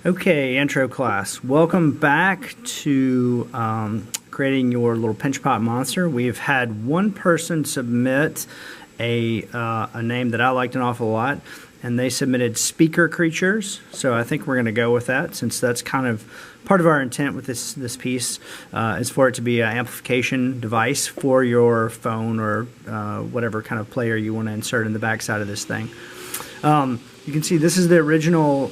Okay, intro class. Welcome back to creating your little pinch pot monster. We've had one person submit a name that I liked an awful lot, and they submitted speaker creatures. So I think we're going to go with that, since that's kind of part of our intent with this piece is for it to be an amplification device for your phone or whatever kind of player you want to insert in the backside of this thing. You can see this is the original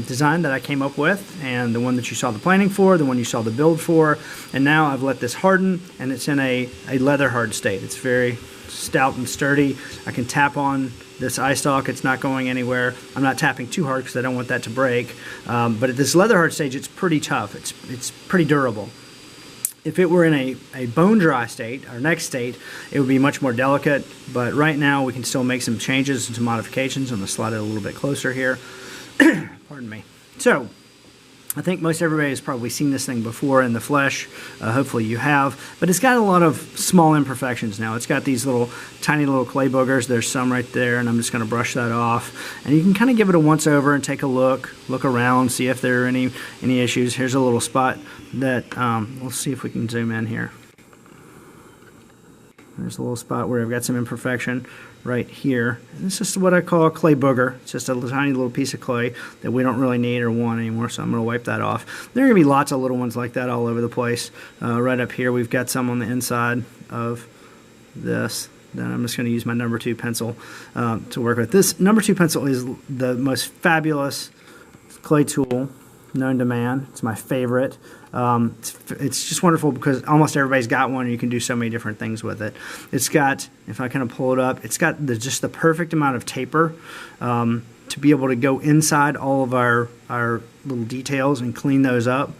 design that I came up with, and the one that you saw the planning for, the one you saw the build for, and now I've let this harden, and it's in a leather hard state. It's very stout and sturdy. I can tap on this eye stalk, it's not going anywhere. I'm not tapping too hard because I don't want that to break, but at this leather hard stage, it's pretty tough. It's pretty durable. If it were in a bone dry state, or next state, it would be much more delicate, but right now we can still make some changes and some modifications. I'm going to slide it a little bit closer here. Pardon me. So, I think most everybody has probably seen this thing before in the flesh. Hopefully you have. But it's got a lot of small imperfections now. It's got these tiny little clay boogers. There's some right there, and I'm just going to brush that off. And you can kind of give it a once over and take a look around, see if there are any issues. Here's a little spot that, we'll see if we can zoom in here. There's a little spot where I've got some imperfection right here. And this is what I call a clay booger. It's just a tiny little piece of clay that we don't really need or want anymore, so I'm going to wipe that off. There are going to be lots of little ones like that all over the place. Right up here we've got some on the inside of this. Then I'm just going to use my number 2 pencil to work with. This number 2 pencil is the most fabulous clay tool known to man. It's my favorite. It's just wonderful because almost everybody's got one and you can do so many different things with it. It's got, if I kind of pull it up, it's got just the perfect amount of taper to be able to go inside all of our little details and clean those up.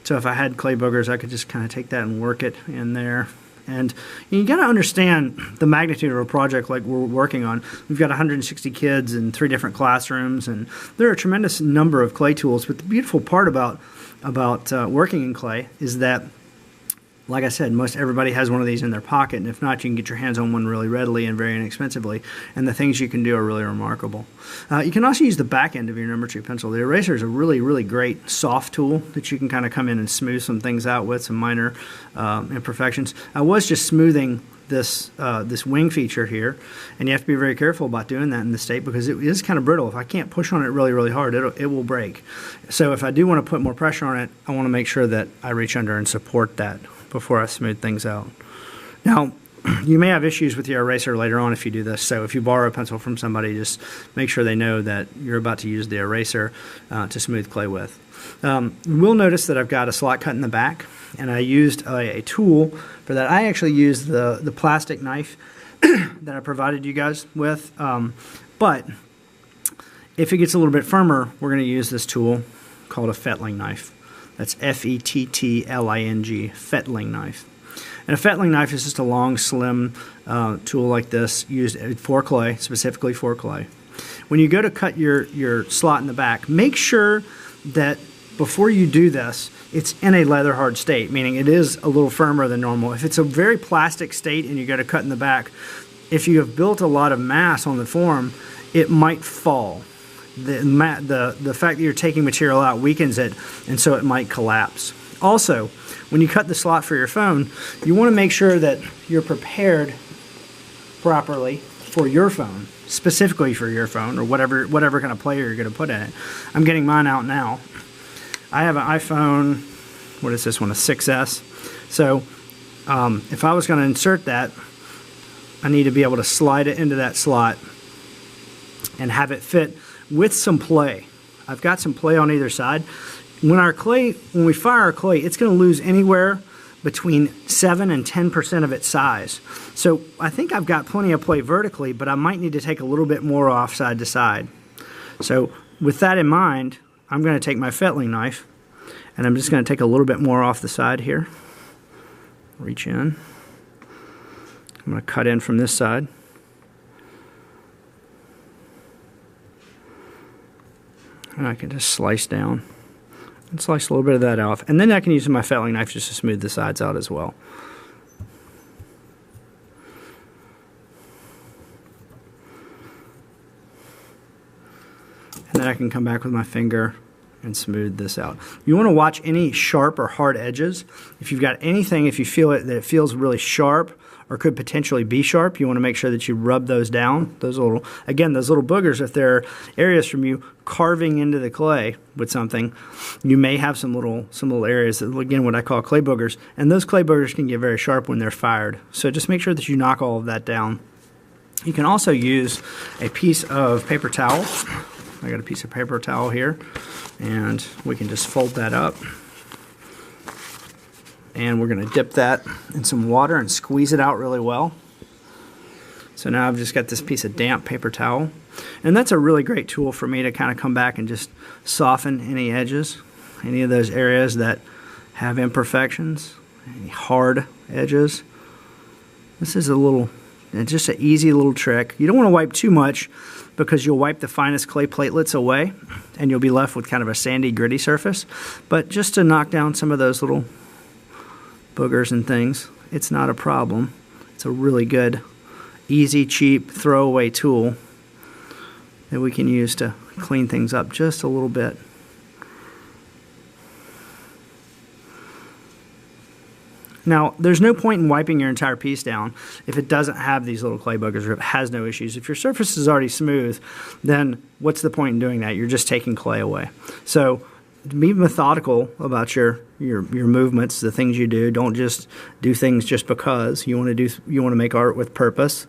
So if I had clay boogers, I could just kind of take that and work it in there. And you got to understand the magnitude of a project like we're working on. We've got 160 kids in 3 different classrooms, and there are a tremendous number of clay tools. But the beautiful part about working in clay is that, like I said, most everybody has one of these in their pocket, and if not, you can get your hands on one really readily and very inexpensively, and the things you can do are really remarkable. You can also use the back end of your number 2 pencil. The eraser is a really, really great soft tool that you can kind of come in and smooth some things out with, some minor imperfections. I was just smoothing this wing feature here, and you have to be very careful about doing that in this state because it is kind of brittle. If I can't push on it really, really hard, it will break. So if I do want to put more pressure on it, I want to make sure that I reach under and support that before I smooth things out. Now, you may have issues with your eraser later on if you do this, so if you borrow a pencil from somebody, just make sure they know that you're about to use the eraser to smooth clay with. You will notice that I've got a slot cut in the back, and I used a tool for that. I actually used the plastic knife that I provided you guys with, but if it gets a little bit firmer, we're going to use this tool called a fettling knife. That's F-E-T-T-L-I-N-G, fettling knife. And a fettling knife is just a long, slim tool like this, used for clay, specifically for clay. When you go to cut your slot in the back, make sure that before you do this, it's in a leather hard state, meaning it is a little firmer than normal. If it's a very plastic state and you go to cut in the back, if you have built a lot of mass on the form, it might fall. The fact that you're taking material out weakens it, and so it might collapse. Also, when you cut the slot for your phone, you want to make sure that you're prepared properly for your phone, specifically for your phone, or whatever kind of player you're going to put in it. I'm getting mine out now. I have an iPhone, what is this one, a 6S. So if I was going to insert that, I need to be able to slide it into that slot and have it fit with some play. I've got some play on either side. When we fire our clay, it's going to lose anywhere between 7 and 10% of its size. So I think I've got plenty of play vertically, but I might need to take a little bit more off side to side. So with that in mind, I'm going to take my fettling knife, and I'm just going to take a little bit more off the side here. Reach in. I'm going to cut in from this side. And I can just slice down and slice a little bit of that off. And then I can use my fettling knife just to smooth the sides out as well. And then I can come back with my finger and smooth this out. You want to watch any sharp or hard edges. If you've got anything, if you feel it that it feels really sharp or could potentially be sharp, you want to make sure that you rub those down. Those little, again, those little boogers, if they're areas from you carving into the clay with something, you may have some little areas that, again, what I call clay boogers, and those clay boogers can get very sharp when they're fired. So just make sure that you knock all of that down. You can also use a piece of paper towel. I got a piece of paper towel here, and we can just fold that up. And we're going to dip that in some water and squeeze it out really well. So now I've just got this piece of damp paper towel. And that's a really great tool for me to kind of come back and just soften any edges, any of those areas that have imperfections, any hard edges. This is just an easy little trick. You don't want to wipe too much because you'll wipe the finest clay platelets away and you'll be left with kind of a sandy, gritty surface. But just to knock down some of those little boogers and things, it's not a problem. It's a really good, easy, cheap, throwaway tool that we can use to clean things up just a little bit. Now, there's no point in wiping your entire piece down if it doesn't have these little clay boogers or if it has no issues. If your surface is already smooth, then what's the point in doing that? You're just taking clay away. So be methodical about your movements, the things you do. Don't just do things just because. You want to make art with purpose,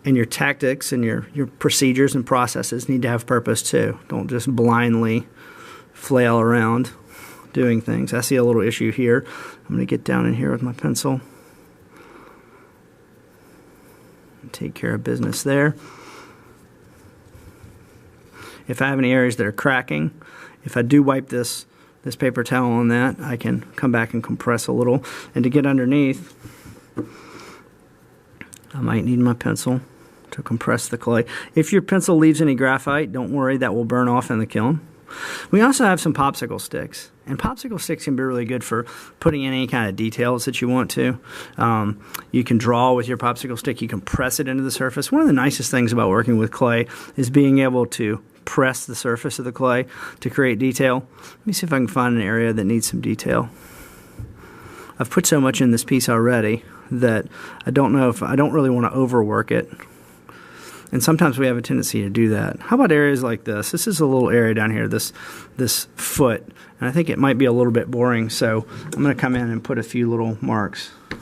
and your tactics and your procedures and processes need to have purpose too. Don't just blindly flail around doing things. I see a little issue here. I'm going to get down in here with my pencil and take care of business there. If I have any areas that are cracking, if I do wipe this paper towel on that, I can come back and compress a little. And to get underneath, I might need my pencil to compress the clay. If your pencil leaves any graphite, don't worry, that will burn off in the kiln. We also have some popsicle sticks, and popsicle sticks can be really good for putting in any kind of details that you want to. You can draw with your popsicle stick. You can press it into the surface. One of the nicest things about working with clay is being able to press the surface of the clay to create detail. Let me see if I can find an area that needs some detail. I've put so much in this piece already that I don't really want to overwork it. And sometimes we have a tendency to do that. How about areas like this? This is a little area down here, this foot. And I think it might be a little bit boring, so I'm going to come in and put a few little marks. I'm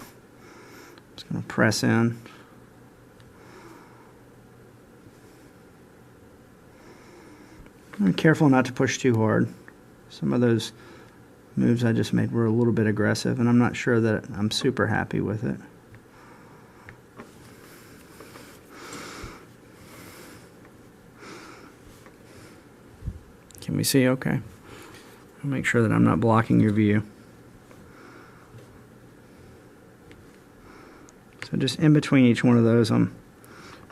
just going to press in. I'm careful not to push too hard. Some of those moves I just made were a little bit aggressive, and I'm not sure that I'm super happy with it. Can we see okay? I'll make sure that I'm not blocking your view. So just in between each one of those,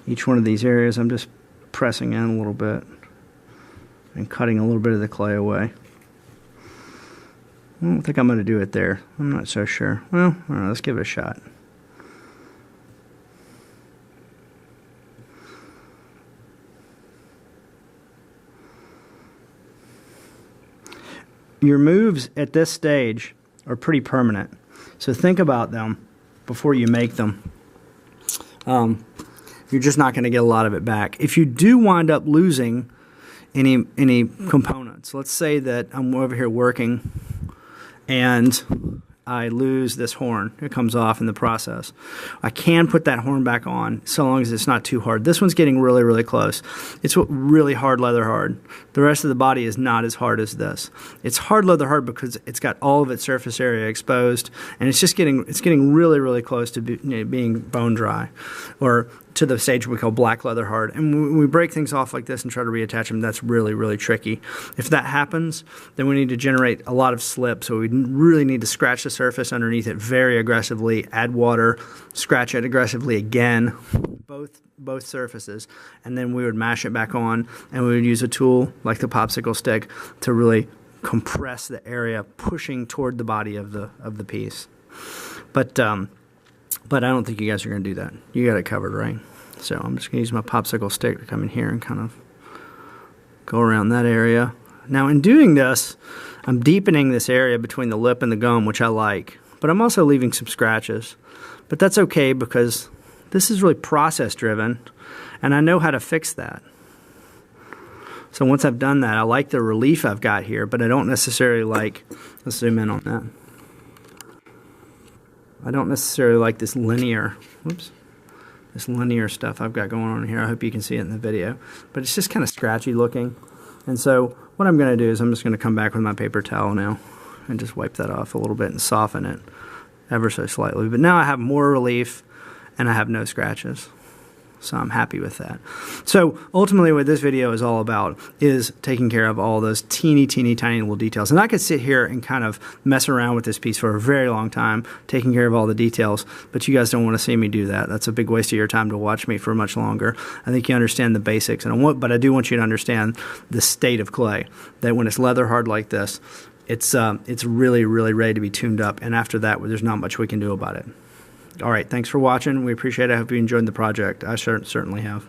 each one of these areas, I'm just pressing in a little bit and cutting a little bit of the clay away. I don't think I'm going to do it there. I'm not so sure. Well, all right, let's give it a shot. Your moves at this stage are pretty permanent, so think about them before you make them. You're just not going to get a lot of it back. If you do wind up losing any components, let's say that I'm over here working and I lose this horn. It comes off in the process. I can put that horn back on so long as it's not too hard. This one's getting really, really close. It's really hard leather hard. The rest of the body is not as hard as this. It's hard leather hard because it's got all of its surface area exposed, and it's getting really, really close to being bone dry, or to the stage we call black leather hard. And when we break things off like this and try to reattach them, that's really, really tricky. If that happens, then we need to generate a lot of slip, so we really need to scratch the surface underneath it very aggressively, add water, scratch it aggressively again, both surfaces, and then we would mash it back on, and we would use a tool like the popsicle stick to really compress the area pushing toward the body of the piece. But I don't think you guys are going to do that. You got it covered, right? So I'm just going to use my popsicle stick to come in here and kind of go around that area. Now in doing this, I'm deepening this area between the lip and the gum, which I like, but I'm also leaving some scratches. But that's okay because this is really process driven and I know how to fix that. So once I've done that, I like the relief I've got here, but I don't necessarily like, let's zoom in on that. I don't necessarily like this linear, this linear stuff I've got going on here. I hope you can see it in the video, but it's just kind of scratchy looking. And so what I'm going to do is I'm just going to come back with my paper towel now and just wipe that off a little bit and soften it ever so slightly. But now I have more relief and I have no scratches. So I'm happy with that. So ultimately what this video is all about is taking care of all those teeny tiny little details. And I could sit here and kind of mess around with this piece for a very long time, taking care of all the details, but you guys don't want to see me do that. That's a big waste of your time to watch me for much longer. I think you understand the basics, but I do want you to understand the state of clay, that when it's leather hard like this, it's really ready to be tuned up, and after that there's not much we can do about it. All right, thanks for watching. We appreciate it. I hope you enjoyed the project. I certainly have.